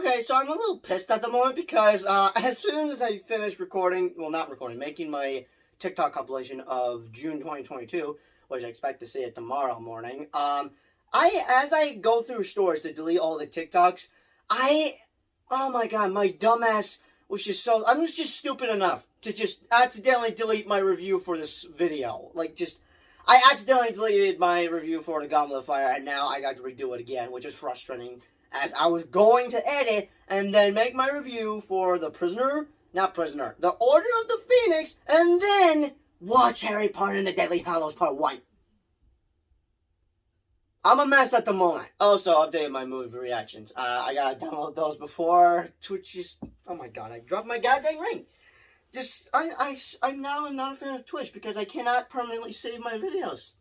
Okay, so I'm a little pissed at the moment because as soon as I finished making my TikTok compilation of June 2022, which I expect to see it tomorrow morning, as I go through stores to delete all the TikToks, oh my god, my dumbass I was just stupid enough to just accidentally delete my review for this video. I accidentally deleted my review for the Goblet of Fire, and now I got to redo it again, which is frustrating, as I was going to edit and then make my review for The Order of the Phoenix, and then watch Harry Potter and the Deathly Hallows Part 1. I'm a mess at the moment. Also, updated my movie reactions. I gotta download those before Twitch is... Oh my god, I dropped my goddamn ring. I'm now not a fan of Twitch because I cannot permanently save my videos.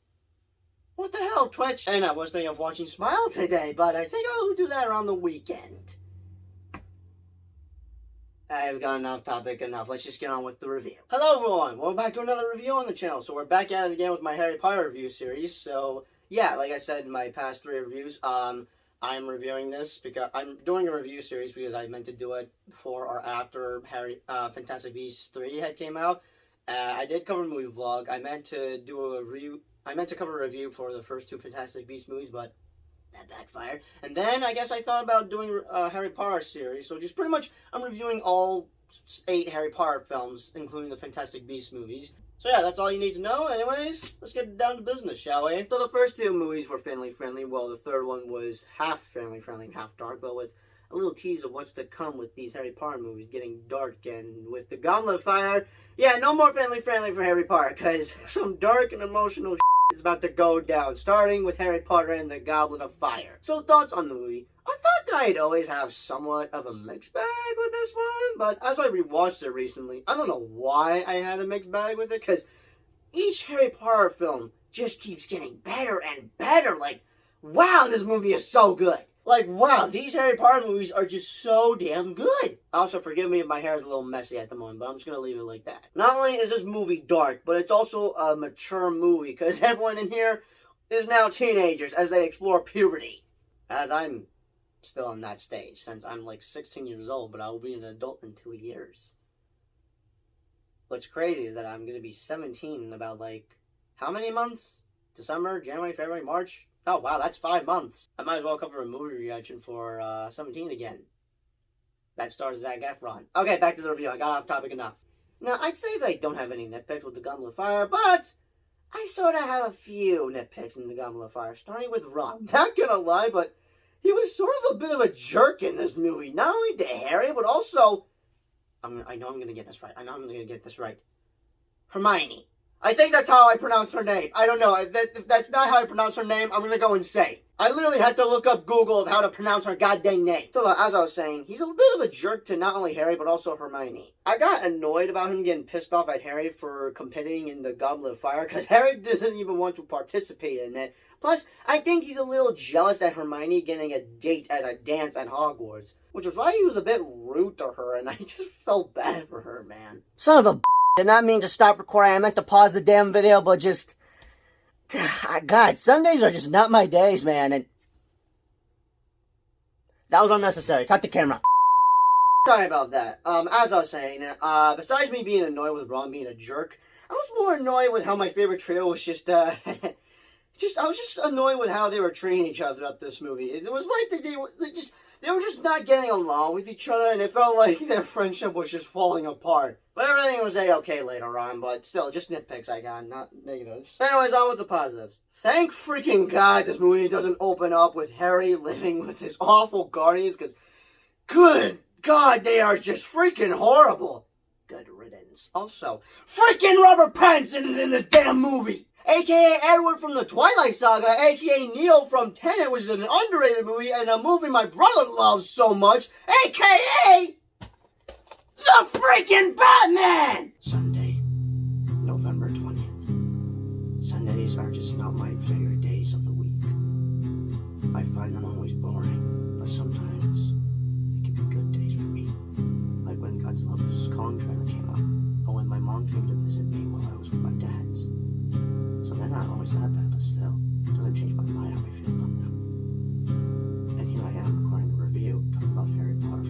What the hell, Twitch? And I was thinking of watching Smile today, but I think I'll do that around the weekend. I've got enough topic enough. Let's just get on with the review. Hello everyone, welcome back to another review on the channel. So we're back at it again with my Harry Potter review series. So yeah, like I said in my past 3 reviews, I'm reviewing this because I'm doing a review series because I meant to do it before or after Fantastic Beasts 3 had came out. I did cover a movie vlog. I meant to cover a review for the first 2 Fantastic Beasts movies, but that backfired. And then I guess I thought about doing a Harry Potter series. So just pretty much I'm reviewing all 8 Harry Potter films, including the Fantastic Beasts movies. So yeah, that's all you need to know. Anyways, let's get down to business, shall we? So the first 2 movies were family-friendly, while the third one was half family-friendly and half dark, but with a little tease of what's to come with these Harry Potter movies getting dark. And with the Goblet of Fire, yeah, no more family-friendly for Harry Potter, because some dark and emotional is about to go down, starting with Harry Potter and the Goblet of Fire. So thoughts on the movie? I thought that I'd always have somewhat of a mixed bag with this one, but as I rewatched it recently, I don't know why I had a mixed bag with it, because each Harry Potter film just keeps getting better and better. Like, wow, this movie is so good. Like, wow, these Harry Potter movies are just so damn good. Also, forgive me if my hair is a little messy at the moment, but I'm just going to leave it like that. Not only is this movie dark, but it's also a mature movie, because everyone in here is now teenagers as they explore puberty. As I'm still in that stage, since I'm like 16 years old, but I will be an adult in 2 years. What's crazy is that I'm going to be 17 in about, like, how many months? December, January, February, March? Oh, wow, that's 5 months. I might as well cover a movie reaction for 17 again. That stars Zac Efron. Okay, back to the review. I got off topic enough. Now, I'd say that I don't have any nitpicks with the Goblet of Fire, but I sort of have a few nitpicks in the Goblet of Fire, starting with Ron. Not gonna lie, but he was sort of a bit of a jerk in this movie. Not only to Harry, but also... I know I'm gonna get this right. Hermione. I think that's how I pronounce her name. I don't know. If that's not how I pronounce her name, I'm gonna go insane. I literally had to look up Google of how to pronounce her goddamn name. So, as I was saying, he's a bit of a jerk to not only Harry, but also Hermione. I got annoyed about him getting pissed off at Harry for competing in the Goblet of Fire, because Harry doesn't even want to participate in it. Plus, I think he's a little jealous at Hermione getting a date at a dance at Hogwarts, which was why he was a bit rude to her, and I just felt bad for her, man. Son of a did not mean to stop recording. I meant to pause the damn video, but just... God, Sundays are just not my days, man, and... That was unnecessary. Cut the camera. Sorry about that. As I was saying, besides me being annoyed with Ron being a jerk, I was more annoyed with how my favorite trio was just, I was just annoyed with how they were treating each other throughout this movie. It was like they were just not getting along with each other, and it felt like their friendship was just falling apart. But everything was okay later on, but still, just nitpicks I got, not negatives. Anyways, on with the positives. Thank freaking God this movie doesn't open up with Harry living with his awful guardians, because, good God, they are just freaking horrible. Good riddance. Also, freaking rubber pants in this damn movie! A.K.A. Edward from the Twilight Saga, A.K.A. Neo from Tenet, which is an underrated movie, and a movie my brother loves so much, A.K.A. the freaking Batman! Sunday, November 20th. Sundays are just not my favorite days of the week. I find them always boring, but sometimes they can be good days for me. Like when Godzilla's Kong trailer came out, or when my mom came to visit me while I was with my dad's. So they're not always that bad, but still, it doesn't change my mind how I feel about them. And here I am recording a review talking about Harry Potter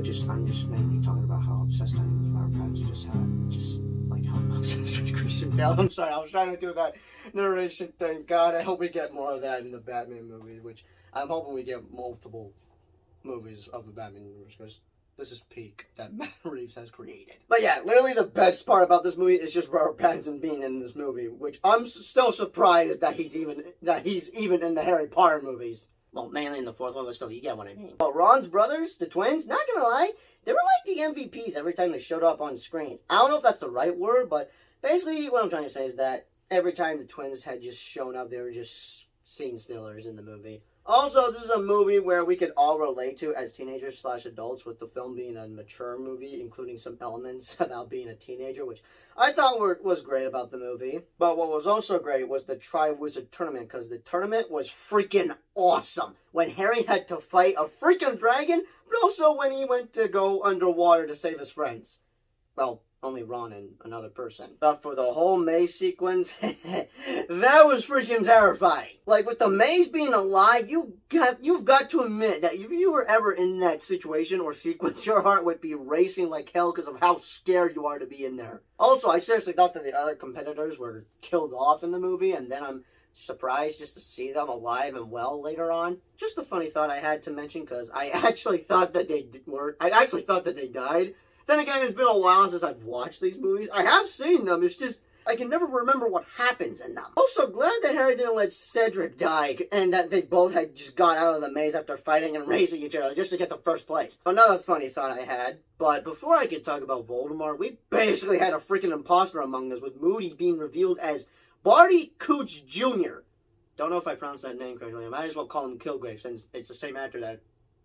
I'm just mainly talking about how obsessed I am with Robert Pattinson. Just like how I'm obsessed with Christian Bale. I'm sorry, I was trying to do that narration thing. God, I hope we get more of that in the Batman movies, which I'm hoping we get multiple movies of the Batman universe, because this is peak that Matt Reeves has created. But yeah, literally the best part about this movie is just Robert Pattinson being in this movie, which I'm still surprised that he's even in the Harry Potter movies. Well, mainly in the fourth one, but still, you get what I mean. But Ron's brothers, the twins, not gonna lie, they were like the MVPs every time they showed up on screen. I don't know if that's the right word, but basically what I'm trying to say is that every time the twins had just shown up, they were just scene stealers in the movie. Also, this is a movie where we could all relate to as teenagers / adults, with the film being a mature movie, including some elements about being a teenager, which I thought was great about the movie. But what was also great was the Tri-Wizard Tournament, because the tournament was freaking awesome. When Harry had to fight a freaking dragon, but also when he went to go underwater to save his friends. Well, only Ron and another person. But for the whole maze sequence, that was freaking terrifying. Like, with the maze being alive, you've got to admit that if you were ever in that situation or sequence, your heart would be racing like hell because of how scared you are to be in there. Also, I seriously thought that the other competitors were killed off in the movie, and then I'm surprised just to see them alive and well later on. Just a funny thought I had to mention, because I actually thought that they died. Then again, it's been a while since I've watched these movies. I have seen them, it's just I can never remember what happens in them. Also, glad that Harry didn't let Cedric die, and that they both had just got out of the maze after fighting and racing each other just to get to first place. Another funny thought I had, but before I could talk about Voldemort, we basically had a freaking imposter among us, with Moody being revealed as Barty Cooch Jr. Don't know if I pronounced that name correctly. I might as well call him Kilgrave, since it's the same actor that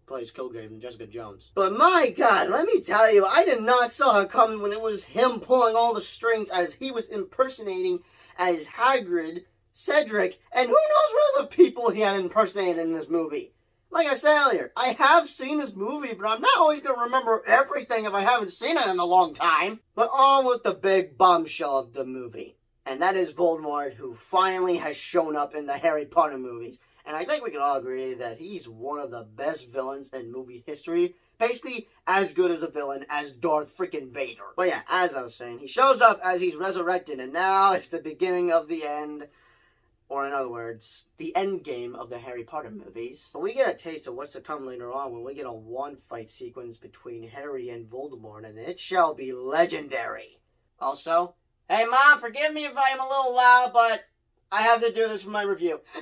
plays Kilgrave and Jessica Jones. But my God, let me tell you, I did not saw it coming when it was him pulling all the strings as he was impersonating as Hagrid, Cedric, and who knows what other people he had impersonated in this movie. Like I said earlier, I have seen this movie, but I'm not always going to remember everything if I haven't seen it in a long time. But on with the big bombshell of the movie. And that is Voldemort, who finally has shown up in the Harry Potter movies. And I think we can all agree that he's one of the best villains in movie history. Basically, as good as a villain as Darth freaking Vader. But yeah, as I was saying, he shows up as he's resurrected, and now it's the beginning of the end. Or in other words, the end game of the Harry Potter movies. But we get a taste of what's to come later on when we get a one-fight sequence between Harry and Voldemort, and it shall be legendary. Also, hey Mom, forgive me if I'm a little loud, but I have to do this for my review. No!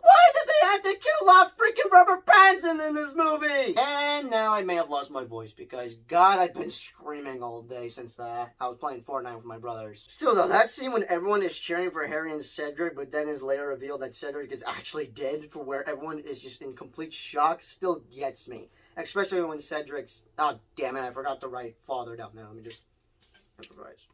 Why did they have to kill off freaking Robert Pattinson in this movie? And now I may have lost my voice because, God, I've been screaming all day since I was playing Fortnite with my brothers. Still, though, that scene when everyone is cheering for Harry and Cedric, but then is later revealed that Cedric is actually dead, for where everyone is just in complete shock, still gets me. Especially when Cedric's... Oh, damn it, I forgot to write father down there. Let me just improvise.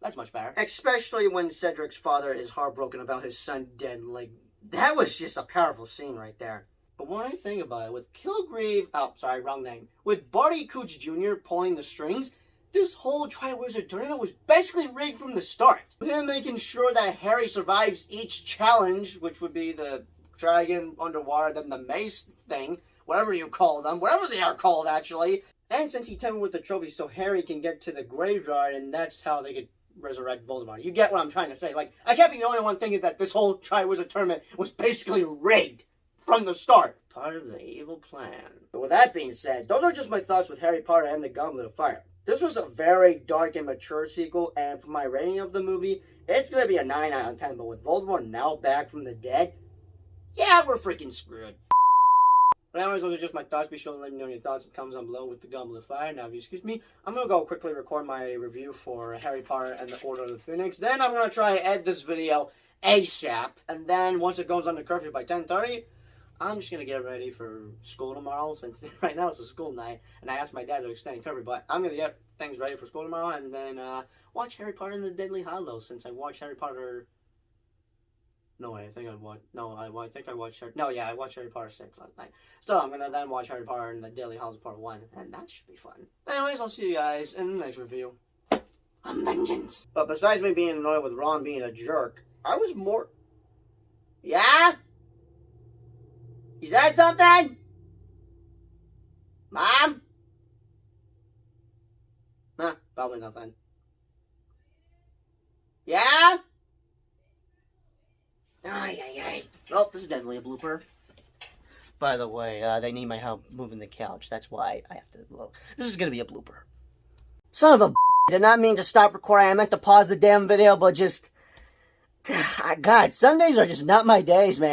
That's much better. Especially when Cedric's father is heartbroken about his son dead. Like, that was just a powerful scene right there. But when I think about it, with Kilgrave... Oh, sorry, wrong name. With Barty Cooch Jr. pulling the strings, this whole Tri-Wizard Tournament was basically rigged from the start. With him making sure that Harry survives each challenge, which would be the dragon underwater, then the mace thing, whatever you call them, whatever they are called, actually. And since he tampered with the trophy so Harry can get to the graveyard, and that's how they could resurrect Voldemort. You get what I'm trying to say. Like, I can't be the only one thinking that this whole Tri-Wizard Tournament was basically rigged from the start. Part of the evil plan. But with that being said, those are just my thoughts with Harry Potter and the Goblet of Fire. This was a very dark and mature sequel, and for my rating of the movie, it's going to be a 9 out of 10. But with Voldemort now back from the dead, yeah, we're freaking screwed. But anyways, those are just my thoughts. Be sure to let me know your thoughts in the comments down below with the Goblet of Fire. Now, if you excuse me, I'm going to go quickly record my review for Harry Potter and the Order of the Phoenix. Then I'm going to try to edit this video ASAP. And then once it goes under curfew by 10:30, I'm just going to get ready for school tomorrow, since right now it's a school night. And I asked my dad to extend curfew, but I'm going to get things ready for school tomorrow. And then watch Harry Potter and the Deadly Hallows, since I watched Harry Potter... No, I think I watched... No, I think I watched... No, yeah, I watched Harry Potter 6 last night. So I'm going to then watch Harry Potter and the Deadly Hallows Part 1, and that should be fun. Anyways, I'll see you guys in the next review. vengeance. But besides me being annoyed with Ron being a jerk, I was more... Yeah? You said something? Mom? Nah, probably nothing. Yeah? Ay, ay, ay. Oh, this is definitely a blooper. By the way, they need my help moving the couch. That's why I have to... This is gonna be a blooper. Son of a I did not mean to stop recording. I meant to pause the damn video, but just... God, Sundays are just not my days, man.